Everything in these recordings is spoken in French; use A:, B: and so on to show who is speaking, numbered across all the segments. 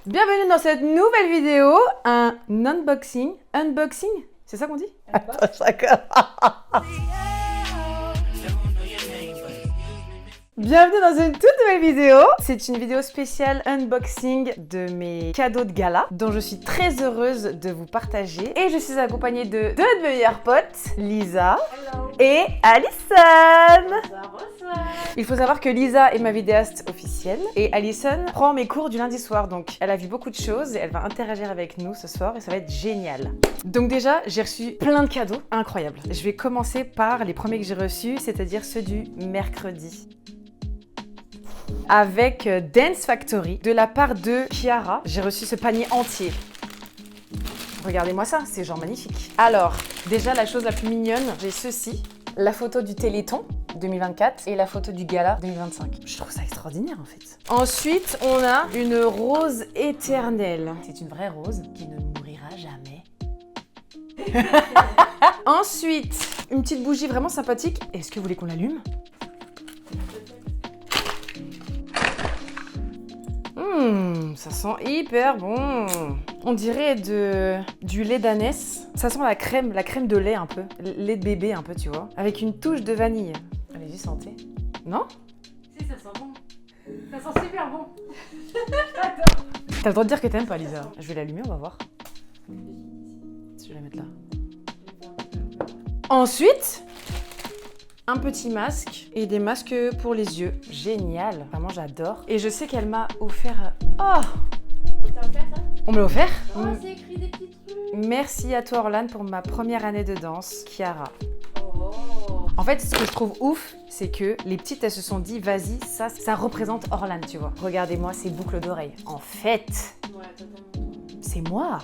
A: Bienvenue dans cette nouvelle vidéo, un unboxing. Unboxing? C'est ça qu'on dit? Bienvenue dans une toute nouvelle vidéo. C'est une vidéo spéciale unboxing de mes cadeaux de gala dont je suis très heureuse de vous partager. Et je suis accompagnée de deux de mes meilleures potes, Lisa et Alison.
B: Bonsoir.
A: Il faut savoir que Lisa est ma vidéaste officielle et Alison prend mes cours du lundi soir. Donc elle a vu beaucoup de choses et elle va interagir avec nous ce soir et ça va être génial. Donc déjà, j'ai reçu plein de cadeaux incroyables. Je vais commencer par les premiers que j'ai reçus, c'est-à-dire ceux du mercredi. Avec Dance Factory de la part de Chiara. J'ai reçu ce panier entier. Regardez-moi ça, c'est genre magnifique. Alors, déjà la chose la plus mignonne, j'ai ceci. La photo du Téléthon 2024 et la photo du gala 2025. Je trouve ça extraordinaire en fait. Ensuite, on a une rose éternelle. C'est une vraie rose qui ne mourira jamais. Ensuite, une petite bougie vraiment sympathique. Est-ce que vous voulez qu'on l'allume ? Ça sent hyper bon. On dirait du lait d'ânesse. Ça sent la crème de lait un peu. Lait de bébé un peu, tu vois. Avec une touche de vanille. Allez-y, sentez. Non ?
B: Si, ça sent bon. Ça sent super bon.
A: T'as le droit de dire que t'aimes pas, Lisa. Je vais l'allumer, on va voir. Je vais la mettre là. Ensuite, un petit masque et des masques pour les yeux. Génial, vraiment j'adore. Et je sais qu'elle m'a offert... Oh,
B: T'as offert ça?
A: on me l'a offert.
B: Oh, c'est écrit des petits trucs.
A: Merci à toi Orlan pour ma première année de danse, Chiara.
B: Oh.
A: En fait, ce que je trouve ouf, c'est que les petites, elles se sont dit, vas-y, ça représente Orlan, tu vois. Regardez-moi ces boucles d'oreilles. En fait,
B: Ouais, totalement.
A: c'est moi.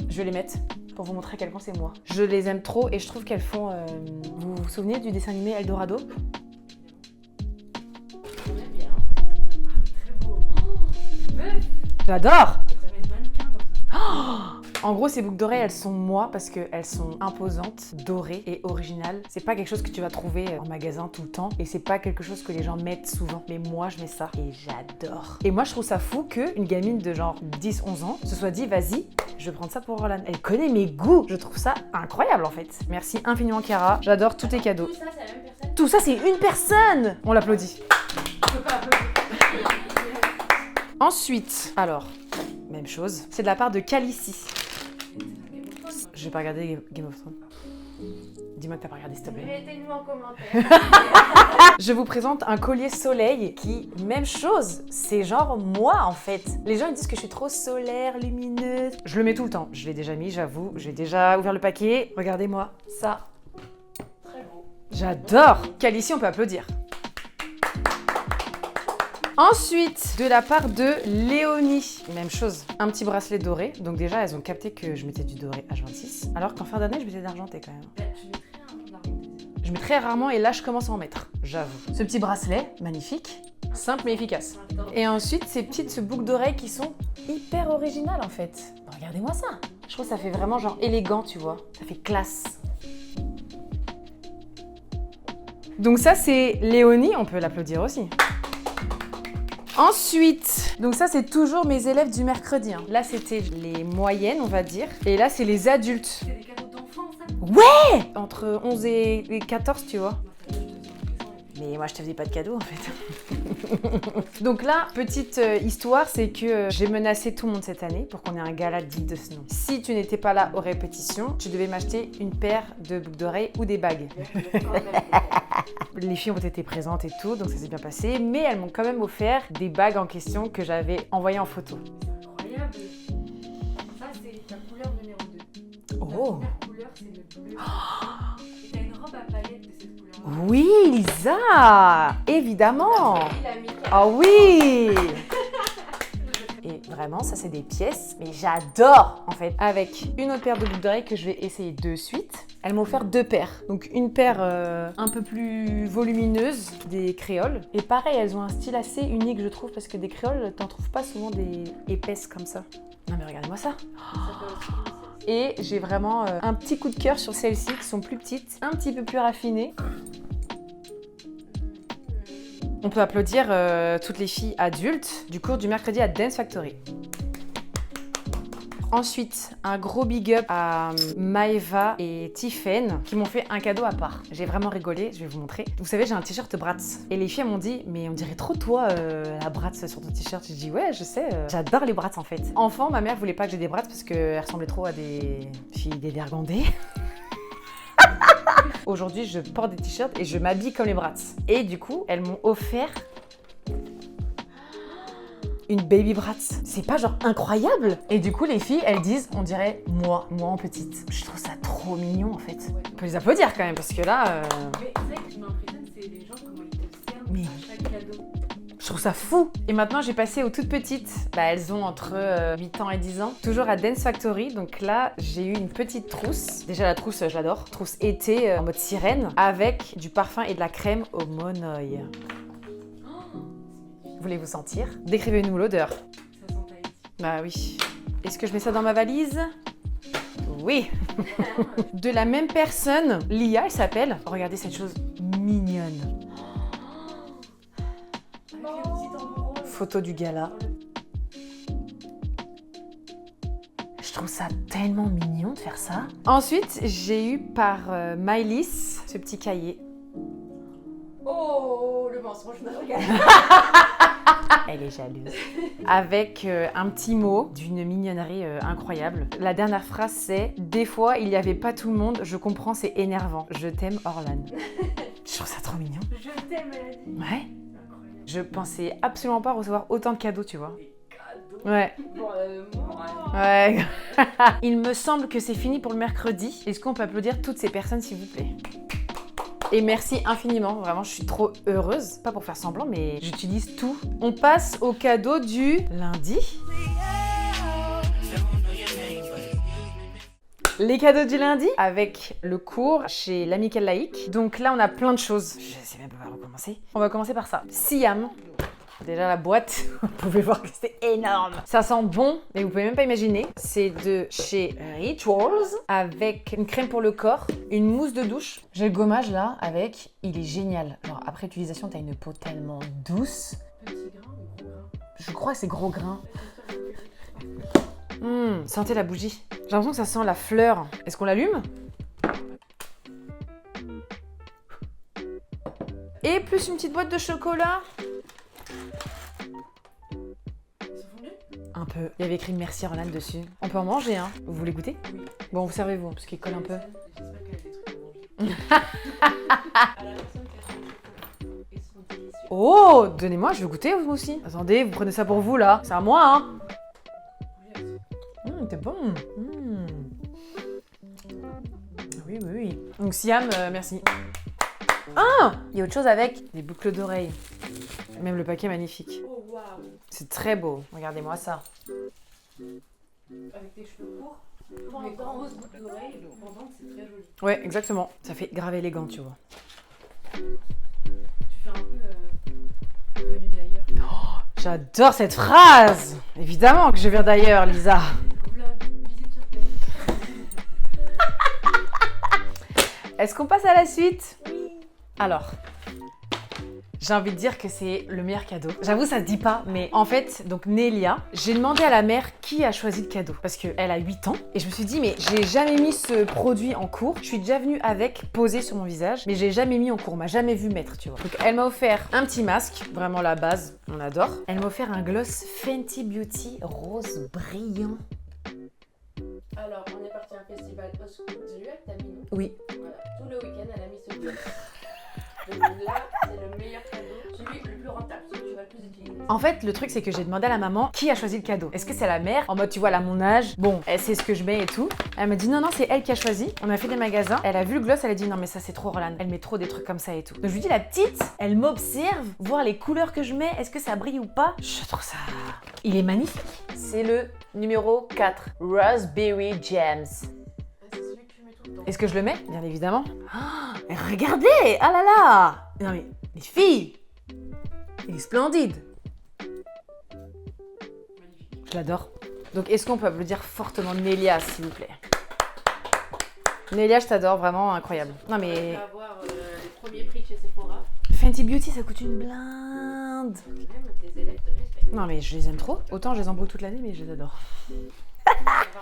A: Je vais les mettre pour vous montrer à quel point c'est moi. Je les aime trop et je trouve qu'elles font... Vous vous souvenez du dessin animé Eldorado ?
B: On aime bien. Ah, très beau. Oh, je veux.
A: J'adore.
B: Ça va être mannequin comme ça.
A: En gros, ces boucles d'oreilles, elles sont moi parce qu'elles sont imposantes, dorées et originales. C'est pas quelque chose que tu vas trouver en magasin tout le temps et c'est pas quelque chose que les gens mettent souvent. Mais moi, je mets ça et j'adore. Et moi, je trouve ça fou qu'une gamine de genre 10-11 ans se soit dit, vas-y, je vais prendre ça pour Orlan. Elle connaît mes goûts. Je trouve ça incroyable en fait. Merci infiniment, Chiara. J'adore tous tes cadeaux.
B: Tout ça, c'est la même personne.
A: Tout ça, c'est une personne. On l'applaudit.
B: Je peux pas applaudir.
A: Ensuite, alors, même chose. C'est de la part de Calici. Je vais pas regarder Game of Thrones. Dis-moi que t'as pas regardé, s'il te plaît.
B: Mettez-nous en commentaire.
A: Je vous présente un collier soleil qui, même chose, c'est genre moi en fait. Les gens ils disent que je suis trop solaire, lumineuse. Je le mets tout le temps. Je l'ai déjà mis, j'avoue. J'ai déjà ouvert le paquet. Regardez-moi ça.
B: Très beau.
A: J'adore. Calici, on peut applaudir. Ensuite, de la part de Léonie, même chose, un petit bracelet doré. Donc déjà, elles ont capté que je mettais du doré H26, alors qu'en fin d'année, je mettais d'argenté quand même.
B: Je mettrai un argenté.
A: Je mets très rarement et là, je commence à en mettre, j'avoue. Ce petit bracelet, magnifique, simple mais efficace. Et ensuite, ces petites boucles d'oreilles qui sont hyper originales en fait. Regardez-moi ça. Je trouve que ça fait vraiment genre élégant, tu vois. Ça fait classe. Donc ça, c'est Léonie, on peut l'applaudir aussi. Ensuite, donc ça c'est toujours mes élèves du mercredi. Hein. Là c'était les moyennes on va dire. Et là c'est les adultes.
B: C'est des cadeaux d'enfants, ça?
A: Ouais! Entre 11 et 14 tu vois. Mais moi je te faisais pas de cadeaux en fait. Donc là, petite histoire, c'est que j'ai menacé tout le monde cette année pour qu'on ait un gala digne de ce nom. Si tu n'étais pas là aux répétitions, tu devais m'acheter une paire de boucles d'oreilles ou des bagues. Les filles ont été présentes et tout, donc ça s'est bien passé. Mais elles m'ont quand même offert des bagues en question que j'avais envoyées en photo.
B: Incroyable. Ça, c'est ta couleur numéro 2.
A: Oh.
B: La première couleur, c'est le bleu. Et t'as une robe à paillettes de cette couleur.
A: Oui, Lisa! Évidemment!
B: Il a mis
A: Ah oui! Et vraiment, ça c'est des pièces, mais j'adore en fait. Avec une autre paire de boucles d'oreilles que je vais essayer de suite. Elle m'a offert deux paires. Donc une paire un peu plus volumineuse, des créoles. Et pareil, elles ont un style assez unique je trouve, parce que des créoles, t'en trouves pas souvent des épaisses comme ça. Non mais regardez-moi ça! Et j'ai vraiment un petit coup de cœur sur celles-ci qui sont plus petites, un petit peu plus raffinées. On peut applaudir toutes les filles adultes du cours du mercredi à Dance Factory. Ensuite, un gros big up à Maeva et Tiffen qui m'ont fait un cadeau à part. J'ai vraiment rigolé, je vais vous montrer. Vous savez, j'ai un t-shirt Bratz. Et les filles m'ont dit, mais on dirait trop toi la Bratz sur ton t-shirt. J'ai dit, ouais, je sais, j'adore les Bratz en fait. Enfant, ma mère voulait pas que j'ai des Bratz parce qu'elles ressemblaient trop à des filles dévergondées. Aujourd'hui, je porte des t-shirts et je m'habille comme les Bratz. Et du coup, elles m'ont offert une baby Bratz. C'est pas genre incroyable? Et du coup, les filles, elles disent, on dirait moi en petite. Je trouve ça trop mignon en fait. On peut les applaudir quand même parce que là...
B: Mais c'est vrai que ce qui m'impressionne, c'est les gens, comment ils te servent
A: Mais...
B: à chaque cadeau.
A: Je trouve ça fou. Et maintenant, j'ai passé aux toutes petites. Elles ont entre 8 ans et 10 ans. Toujours à Dance Factory. Donc là, j'ai eu une petite trousse. Déjà, la trousse, je l'adore. Trousse été en mode sirène avec du parfum et de la crème au monoï. Voulez-vous sentir? Décrivez-nous l'odeur.
B: Ça sent Tahiti.
A: Bah oui. Est-ce que je mets ça dans ma valise? Oui. De la même personne, Lia, elle s'appelle. Regardez cette chose mignonne.
B: Avec les petits tambours roses.
A: Photo du gala. Je trouve ça tellement mignon de faire ça. Ensuite, j'ai eu par Mylis ce petit cahier.
B: Oh, le mensonge, je regarde.
A: Elle est jalouse. Avec un petit mot d'une mignonnerie incroyable. La dernière phrase c'est « Des fois, il n'y avait pas tout le monde, je comprends, c'est énervant. Je t'aime, Orlan. » Je trouve ça trop mignon.
B: Je t'aime, elle a dit.
A: Ouais.
B: Incroyable.
A: Je pensais absolument pas recevoir autant de cadeaux, tu vois.
B: Des cadeaux.
A: Ouais.
B: Vraiment.
A: Ouais. Il me semble que c'est fini pour le mercredi. Est-ce qu'on peut applaudir toutes ces personnes, s'il vous plaît? Et merci infiniment, vraiment, je suis trop heureuse. Pas pour faire semblant, mais j'utilise tout. On passe au cadeau du lundi. Les cadeaux du lundi avec le cours chez l'Amicale Laïque. Donc là, on a plein de choses. Je sais même pas par où commencer. On va commencer par ça. Siam. Déjà la boîte, vous pouvez voir que c'est énorme. Ça sent bon, mais vous pouvez même pas imaginer. C'est de chez Rituals avec une crème pour le corps, une mousse de douche. J'ai le gommage là avec, il est génial. Genre après utilisation, t'as une peau tellement douce.
B: Petit grain ou gros grain?
A: Je crois que c'est gros grain. Sentez la bougie. J'ai l'impression que ça sent la fleur. Est-ce qu'on l'allume? Et plus une petite boîte de chocolat. Un peu. Il y avait écrit merci Roland dessus. On peut en manger, hein. Vous voulez goûter?
B: Oui.
A: Bon, vous servez-vous, parce qu'il colle un peu.
B: J'espère qu'elle a des trucs à manger. À la personne qui a fait le chocolat. Ils sont délicieux.
A: Oh, donnez-moi, je veux goûter vous aussi. Attendez, vous prenez ça pour vous là. C'est à moi, hein. T'es bon. Oui, oui, oui. Donc Siam, merci. Ah, il y a autre chose avec des boucles d'oreilles. Même le paquet est magnifique.
B: Oh waouh.
A: C'est très beau. Regardez-moi ça.
B: Avec tes cheveux courts. Les grosses boucles d'oreilles, pendantes, c'est très joli.
A: Ouais, exactement. Ça fait grave élégant, tu vois.
B: Tu fais un peu venu d'ailleurs.
A: J'adore cette phrase. Évidemment que je viens d'ailleurs, Lisa.
B: Vlog, visite sur Terre.
A: Est-ce qu'on passe à la suite?
B: Oui.
A: Alors, j'ai envie de dire que c'est le meilleur cadeau. J'avoue, ça se dit pas, mais en fait, donc Nélia, j'ai demandé à la mère qui a choisi le cadeau. Parce qu'elle a 8 ans. Et je me suis dit, mais j'ai jamais mis ce produit en cours. Je suis déjà venue avec, posé sur mon visage, mais j'ai jamais mis en cours. On m'a jamais vu mettre, tu vois. Donc elle m'a offert un petit masque, vraiment la base, on adore. Elle m'a offert un gloss Fenty Beauty rose brillant.
B: Alors, on est parti à un festival au school. J'ai lu avec ta mine.
A: Oui.
B: Voilà. Tout le week-end, elle a mis ce gloss. Donc là, c'est le meilleur cadeau. Celui le plus rentable, celui que tu vas le plus utiliser.
A: En fait, le truc, c'est que j'ai demandé à la maman qui a choisi le cadeau. Est-ce que c'est la mère? En mode, tu vois, elle a mon âge. Bon, elle sait ce que je mets et tout. Elle m'a dit non, non, c'est elle qui a choisi. On a fait des magasins. Elle a vu le gloss, elle a dit non, mais ça, c'est trop Roland. Elle met trop des trucs comme ça et tout. Donc je lui dis, la petite, elle m'observe, voir les couleurs que je mets. Est-ce que ça brille ou pas? Je trouve ça. Il est magnifique. C'est le numéro 4, Raspberry Gems.
B: C'est celui que tu mets tout le temps.
A: Est-ce que je le mets? Bien évidemment. Oh, regardez! Ah là là! Non mais, les filles! Il est splendide!
B: Magnifique.
A: Je l'adore. Donc est-ce qu'on peut applaudir fortement Nélia, s'il vous plaît? Nélia, je t'adore, vraiment incroyable. Non
B: On
A: mais,
B: va avoir les premiers prix de chez Sephora.
A: Fenty Beauty, ça coûte une blinde.
B: Même tes élèves te respectent.
A: Non mais je les aime trop. Autant je les embrouille toute l'année, mais je les adore.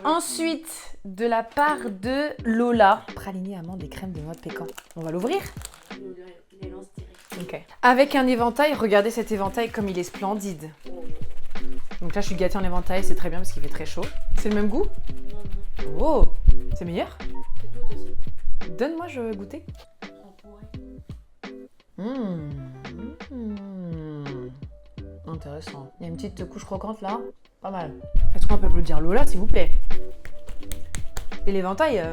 A: Ensuite, de la part de Lola, praliné amande et crème de noix de pécan. On va l'ouvrir.
B: Il nous les lance direct.
A: Ok. Avec un éventail, regardez cet éventail comme il est splendide. Donc là, je suis gâtée en éventail, c'est très bien parce qu'il fait très chaud. C'est le même goût? Oh, c'est meilleur?
B: C'est tout aussi.
A: Donne-moi, je vais goûter. Intéressant. Il y a une petite couche croquante là. Pas mal. Est-ce qu'on peut applaudir Lola, s'il vous plaît? Et l'éventail,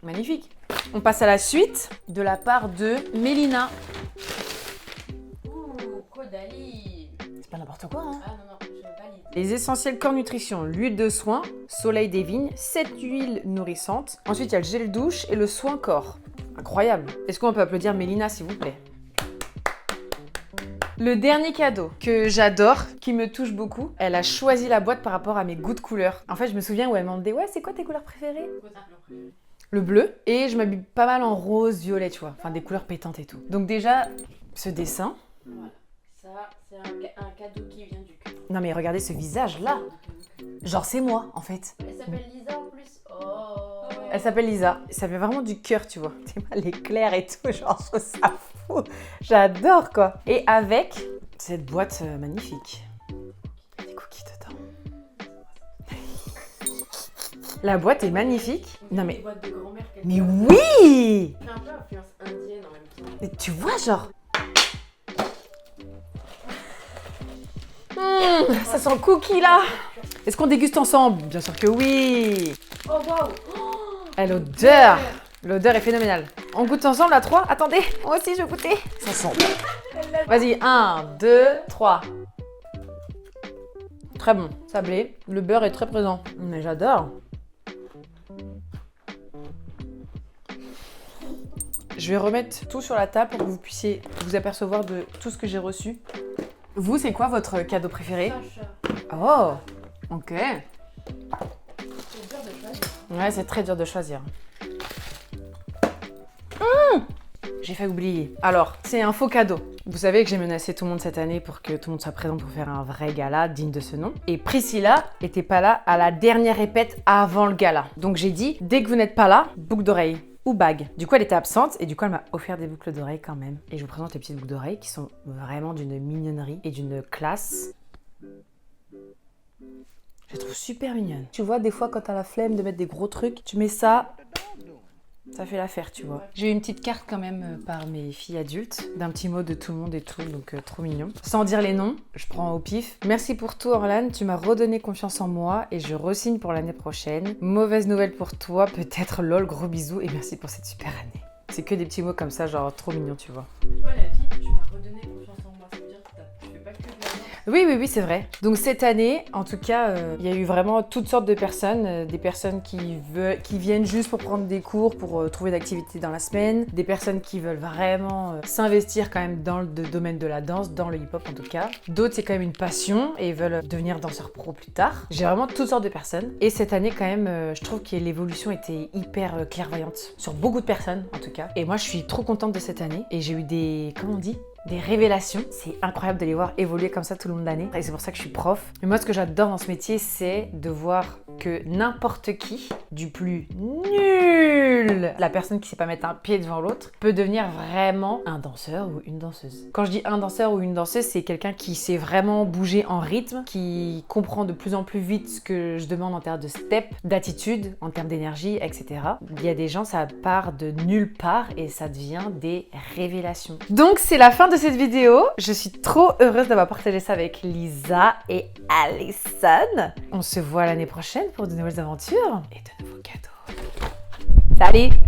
A: magnifique. On passe à la suite de la part de Mélina.
B: Ouh, Caudalie.
A: C'est pas n'importe quoi, hein?
B: Ah non, je valide.
A: Les essentiels corps nutrition, l'huile de soin, soleil des vignes, 7 huiles nourrissantes. Ensuite, il y a le gel douche et le soin corps. Incroyable. Est-ce qu'on peut applaudir Mélina, s'il vous plaît? Le dernier cadeau que j'adore, qui me touche beaucoup, elle a choisi la boîte par rapport à mes goûts de couleurs. En fait, je me souviens où elle m'a demandé « Ouais, c'est quoi tes couleurs préférées ?» Le bleu, et je m'habille pas mal en rose, violet, tu vois. Enfin, des couleurs pétantes et tout. Donc déjà, ce dessin.
B: Voilà. Ça, c'est un cadeau qui vient du cœur.
A: Non mais regardez ce visage-là. Genre, c'est moi, en fait.
B: Elle s'appelle Lisa en plus. Oh.
A: Elle s'appelle Lisa. Ça fait vraiment du cœur, tu vois. C'est pas l'éclair et tout, genre, je trouve ça fou. J'adore, quoi. Et avec cette boîte magnifique. Des cookies dedans. La boîte est magnifique. Non mais...
B: Boîte de grand-mère.
A: Mais oui!
B: C'est un peu influence indienne en même temps.
A: Et tu vois, genre... Ça sent le cookie, là. Est-ce qu'on déguste ensemble? Bien sûr que oui.
B: Oh waouh!
A: Ah, l'odeur! L'odeur est phénoménale. On goûte ensemble à 3? Attendez, moi aussi je vais goûter. Ça sent. Vas-y, 1, 2, 3. Très bon, sablé. Le beurre est très présent. Mais j'adore. Je vais remettre tout sur la table pour que vous puissiez vous apercevoir de tout ce que j'ai reçu. Vous, c'est quoi votre cadeau préféré?
B: Sacha.
A: Oh, ok.
B: C'est dur de choisir.
A: Ouais, c'est très dur de choisir. J'ai fait oublier. Alors, c'est un faux cadeau. Vous savez que j'ai menacé tout le monde cette année pour que tout le monde soit présent pour faire un vrai gala digne de ce nom. Et Priscilla était pas là à la dernière répète avant le gala. Donc j'ai dit, dès que vous n'êtes pas là, boucle d'oreille ou bague. Du coup, elle était absente et du coup, elle m'a offert des boucles d'oreilles quand même. Et je vous présente les petites boucles d'oreilles qui sont vraiment d'une mignonnerie et d'une classe. Je les trouve super mignonnes. Tu vois, des fois, quand t'as la flemme de mettre des gros trucs, tu mets ça. Ça fait l'affaire, tu vois. J'ai eu une petite carte quand même par mes filles adultes, d'un petit mot de tout le monde et tout, donc trop mignon. Sans dire les noms, je prends au pif. Merci pour tout, Orlan, tu m'as redonné confiance en moi et je re-signe pour l'année prochaine. Mauvaise nouvelle pour toi, peut-être lol, gros bisous et merci pour cette super année. C'est que des petits mots comme ça, genre trop mignon, tu vois.
B: Toi, la vie, tu m'as redonné confiance en moi. Ça veut dire que tu fais pas que de la danse.
A: Oui, c'est vrai. Donc cette année, en tout cas, il y a eu vraiment toutes sortes de personnes. Des personnes qui viennent juste pour prendre des cours, pour trouver d'activités dans la semaine. Des personnes qui veulent vraiment s'investir quand même dans le domaine de la danse, dans le hip-hop en tout cas. D'autres, c'est quand même une passion et veulent devenir danseurs pro plus tard. J'ai vraiment toutes sortes de personnes. Et cette année, quand même, je trouve que l'évolution était hyper clairvoyante. Sur beaucoup de personnes, en tout cas. Et moi, je suis trop contente de cette année. Et j'ai eu des... Comment on dit ? Des révélations. C'est incroyable de les voir évoluer comme ça tout le long de l'année. Et c'est pour ça que je suis prof. Mais moi, ce que j'adore dans ce métier, c'est de voir que n'importe qui, du plus nul, la personne qui sait pas mettre un pied devant l'autre, peut devenir vraiment un danseur ou une danseuse. Quand je dis un danseur ou une danseuse, c'est quelqu'un qui sait vraiment bouger en rythme, qui comprend de plus en plus vite ce que je demande en termes de step, d'attitude, en termes d'énergie, etc. Il y a des gens, ça part de nulle part et ça devient des révélations. Donc, c'est la fin de cette vidéo. Je suis trop heureuse d'avoir partagé ça avec Lisa et Alison. On se voit l'année prochaine pour de nouvelles aventures et de nouveaux cadeaux. Salut!